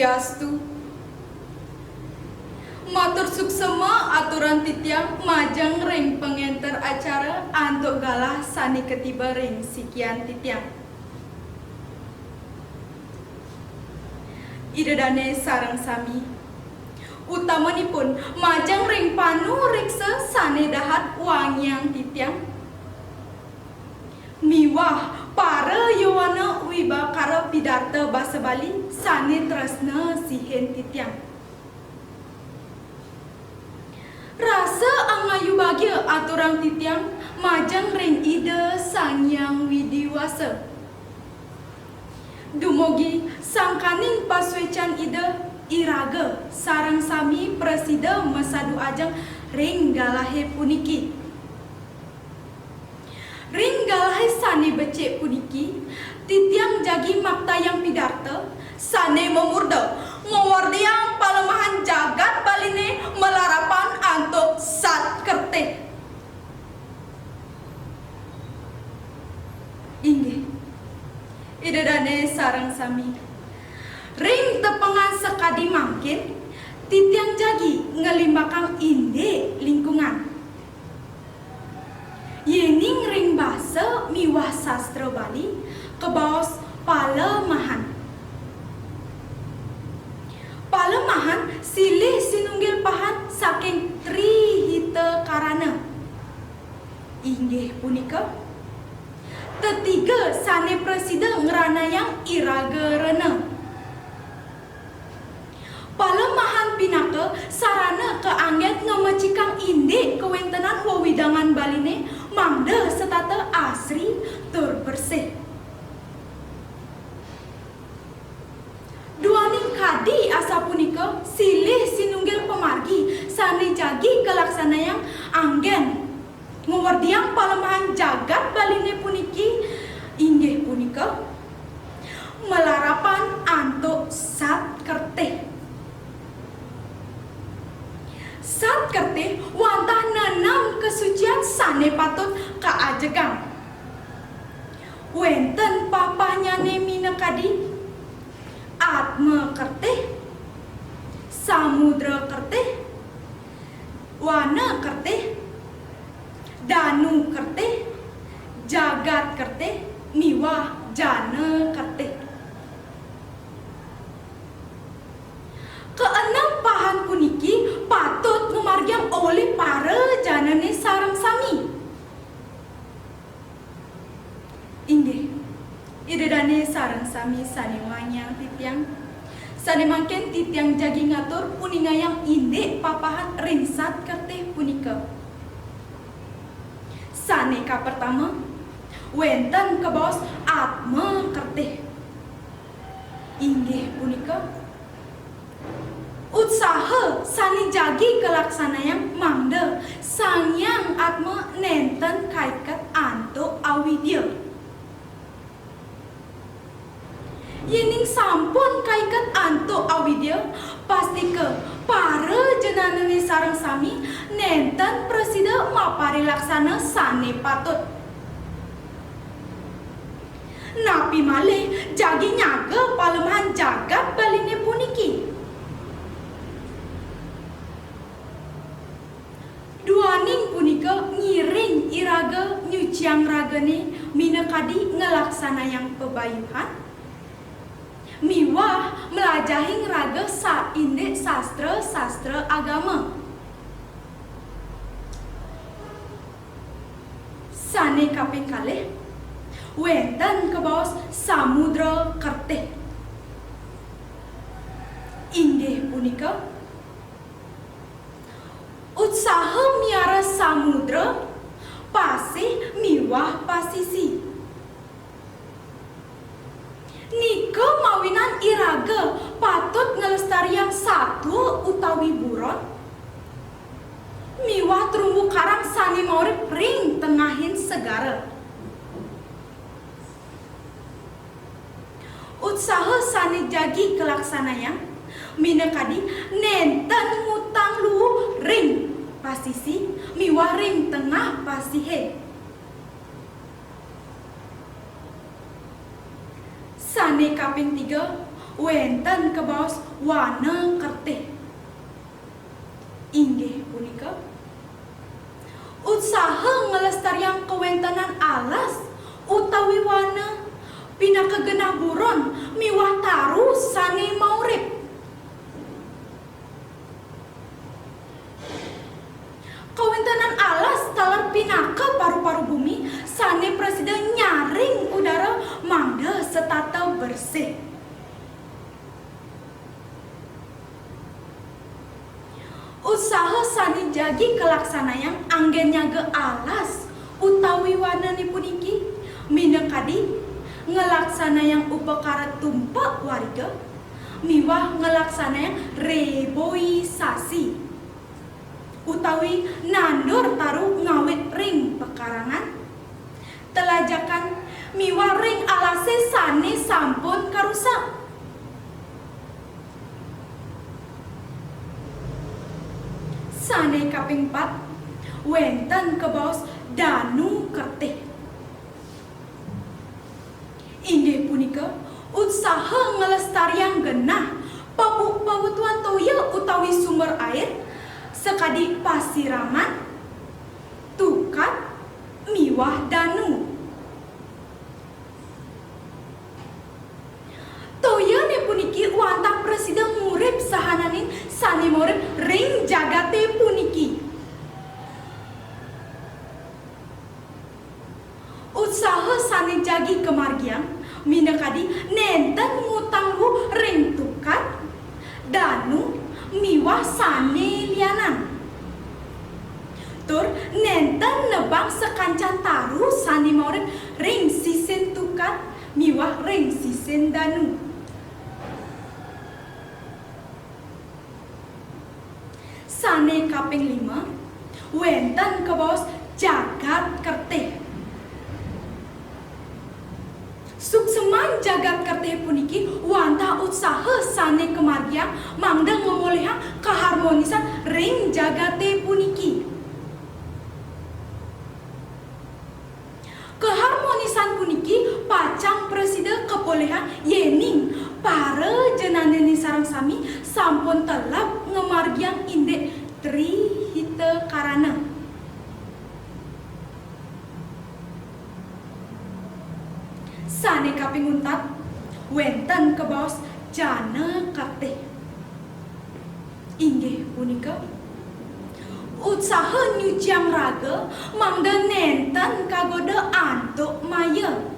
Swastiastu. Matur suksema aturan titiang majang ring pengenter acara antuk galah sani ketiba ring sikian titiang. Idedane sareng sami utamanipun majang ring panu riksa sane dahat wangyang titiang miwah para yowana wibakara pidarta basa Bali sane tresna sihen titiang. Rasa angayu bagia aturang titiang majang ring ide sangyang widiwasa. Dumogi sangkaning paswecan ide iraga sarang sami presida masadu ajang ring galahe puniki. Ring galahe sane becek puniki titiang jagi maktayang pidarta sane memurda mewardiang palemahan jagat baline melarapan antuk sat kerteh. Inggih idedane sarang sami ring tepengan sekadi mangkin titiang jagi ngelimbakang inde lingkungan yening ring basa miwah sastra Bali kebaos palemahan. Palemahan silih sinunggil pahan saking Trihita Karana. Inggih punika tetiga sane presida ngranayang iraga rena. Palemahan pinaka sarana keangget ngemecikang inde kewentenan wewidangan baline mangda setata asri tur bersih. Duaning kadi asa punika silih sinunggil pemargi sane jagi kelaksanayang anggen nguwardiang palemahan jagat baline puniki inggih punika melarapan antuk sat kerteh. Sat kerteh wantah nenam kesucian sane patut kaajegang. Wenten papahnya nemina kadi Atma kerteh, samudra kerteh, wana kerteh, danu kerteh, jagat kerteh, miwah jana kerteh. Keenam pahan puniki patut memargiang oleh para janane sarang sami. Inggih idedane sarang sami sane wanyang titiang sane mangken titiang jagi ngatur puningayang inde papahan rinsat kerteh punika. Sane ka pertama wenten kebaos atma kerteh. Inggih punika usaha sane jagi kelaksanayang mangda sangyang atma nenten kaiket antuk awidya. Yening sampun kaiket antuk awidya pasti ke para jenanane sareng sami nenten presida mapari laksana sane patut. Napi malih jagi nyaga palemahan jagat baline puniki. Duaning punika ngiring iraga nyuciang ragane minakadi ngelaksanayang pebayuhan miwah melajahing raga sainde sastra agama. Sane kaping kalih wenten kebaos samudra kerteh. Inggih punika usaha miara samudra pasih miwah pasisi. Nika mawinan iraga patut ngelestariang satwa utawi buron miwah terumbu karang sane maurip ring tengahin segara. Usaha sane jagi kelaksanayang minakadi nenten ngutang luwuh ring pasisi miwah ring tengah pasihe. Sane kaping 3 wenten kebaos wana kerteh. Inggih punika usaha ngelestarian kewentanan alas utawi wana pinakagenah buron miwah taru sane maurip. Kewentanan alas talar pinaka paru-paru bumi sane presiden nyaring udara mangda setata bersih. Usaha sani jagi kelaksanayang anggennya ge alas utawi wanani puniki minekadi ngelaksanayang upakara tumpak warga miwah ngelaksanayang reboisasi utawi nandur taruh ngawit ring pekarangan telajakan miwah ring alase sane sampun karusak. Sane kaping 4 wenten kebaos danu kerteh. Inggih punika usaha ngelestarian genah pabuk-pabutuan toya utawi sumber air sekadi pasiraman, tukat, miwah danu. Toya ne puniki wantah presiden murip sahananin sane murip ring jagate puniki. Usaha sane jagi kemargian minekadi nenten ngutanghu ring tukat, danu, miwah sane lianan. Tur nenten nebang sekancan taru sane murip ring sisen tukat, miwah ring sisen danu. Sane kaping 5 wenten kebaos jagat kerteh. Sukseman jagat kerteh puniki wantah usaha sane kemargian mangda memulihang keharmonisan ring jagate puniki. Keharmonisan puniki pacang presiden kepolehan yening para jenaneni sareng sami sampun telap ngemargian indek trihita karana. Sane kaping 4 wenten kebaos jana kerteh. Inggih punika usaha nyuciang raga mangda nenten kagoda antuk maya.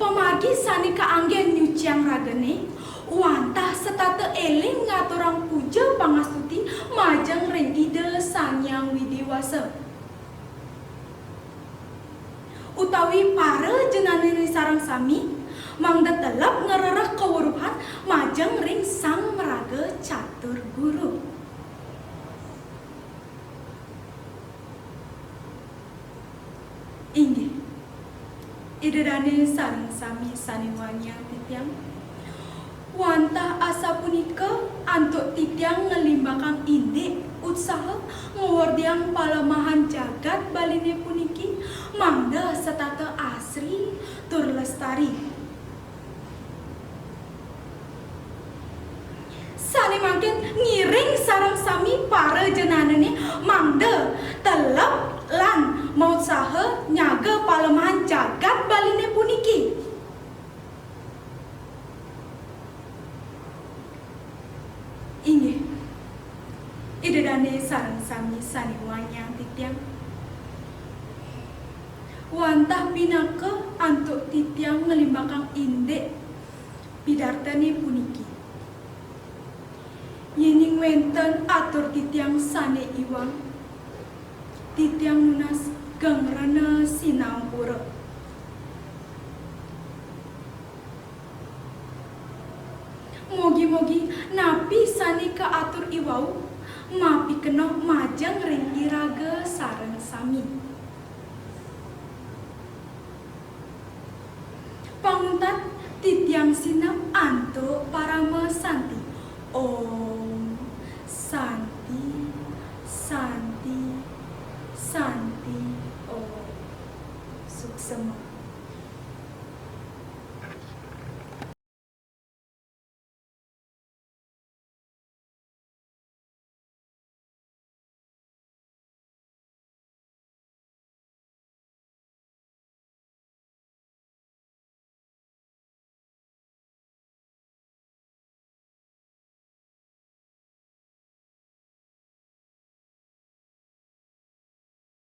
Pemargi sani kaanggen nyuciang ragane wantah setata eling ngaturang puja pangastuti majeng ring ide Sanyang Widiwasa. Utawi para jenaneni sareng sami mangda telap ngerereh kawuruhan majeng ring sang raga catur guru. Inggih idedane sareng sami saniwanya titiang wantah asa punika antuk titiang ngelimbakang indek usaha nguwardiang palemahan jagat baline puniki mangda setata asri tur lestari. Sane mangken ngiring sareng sami para jenanene mangda telep lan mau usaha nyaga palemahan jagat baline puniki. Inggih idedane sareng sami saniwanya titiang wantah pinaka antuk titiang ngelimbakang indek pidartane puniki. Yening wenten atur titiang sane iwang titiang nunas gangrana sinampura. Mogi-mogi napi sani kaatur iwau mapi kena majeng ring iraga sareng sami. Panguntat titiang sinap antuk parama santi. Om Santi Santi Santi Om Suksema.